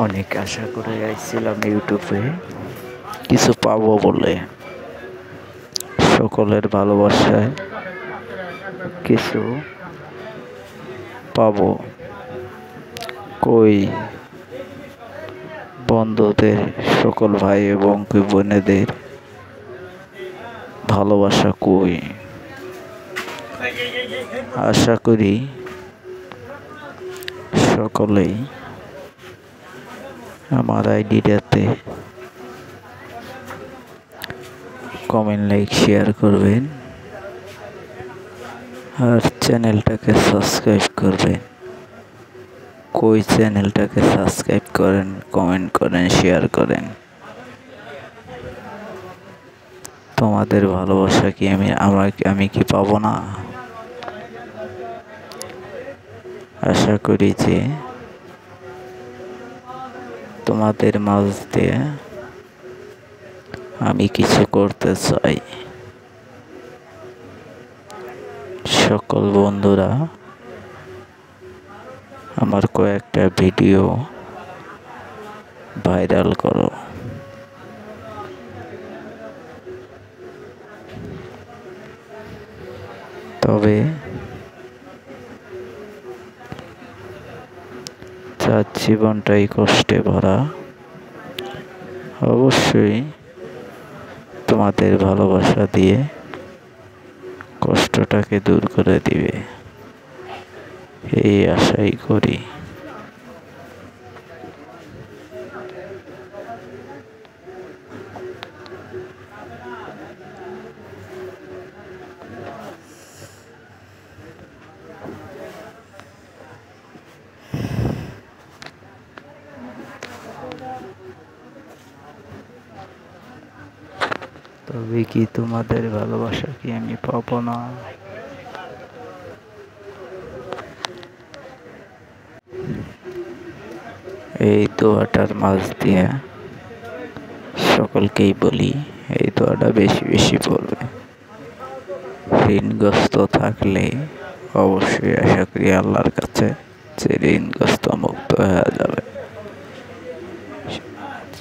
অনেক আশা করে আইছিলাম ইউটিউবে কিছু পাবো বলে, সকলের ভালোবাসায় কিছু পাবো। কই বন্ধুদের, সকল ভাই এবং বোনেদের ভালোবাসা কই? আশা করি সকলেই আমার আইডিটাতে কমেন্ট, লাইক, শেয়ার করবেন আর চ্যানেলটাকে সাবস্ক্রাইব করবেন। কই চ্যানেলটাকে সাবস্ক্রাইব করেন, কমেন্ট করেন, শেয়ার করেন। তোমাদের ভালোবাসা কি আমি কি পাবো না? আশা করি যে তোমাদের মাঝ দিয়ে আমি কিছু করতে চাই। সকল বন্ধুরা আমার কয়েকটা ভিডিও ভাইরাল করো। তবে যার জীবনটাই কষ্টে ভরা, অবশ্যই তোমাদের ভালোবাসা দিয়ে কষ্টটাকে দূর করে দিবে, এই আশাই করি। তবে কি তোমাদের ভালোবাসা কি আমি পাবো না? এই দোয়াটার মাঝ দিয়ে সকলকেই বলি, এই দোয়াটা বেশি বেশি পড়বে। ঋণগ্রস্ত থাকলে অবশ্যই আশা করি আল্লাহর কাছে যে ঋণগ্রস্ত মুক্ত হয়ে যাবে।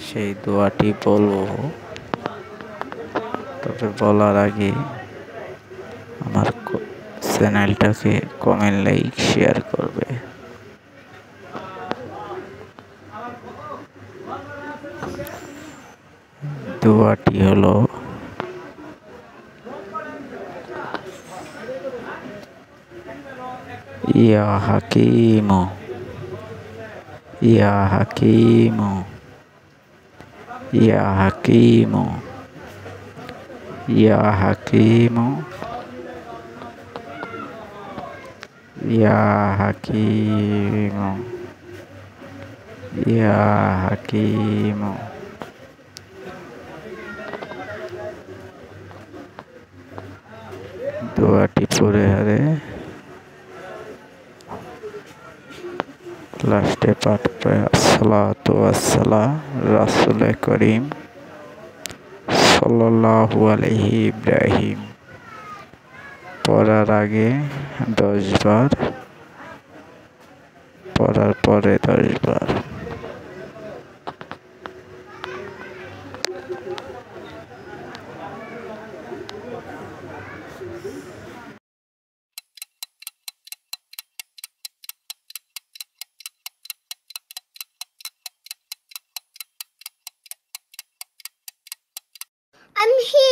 সেই দোয়াটি বলবো, তবে বলার আগে আমার চ্যানেলটাকে কমেন্ট, লাইক, শেয়ার করবে। দোয়াটি হলো, ইয়া হাকিমু, ইয়া হাকিমু, ইয়া হাকিমু, ইয়া হাকিমু, ইয়া হাকিমু, ইয়া হাকিমু। দোয়াটি পড়ে হারে লাস্টে পাঠ করে আসসালাতু ওয়াসসালাম রাসূলে করিম সাল্লাল্লাহু আলাইহি ইব্রাহিম পড়ার আগে 10 বার, পড়ার পরে 10 বার। I'm here.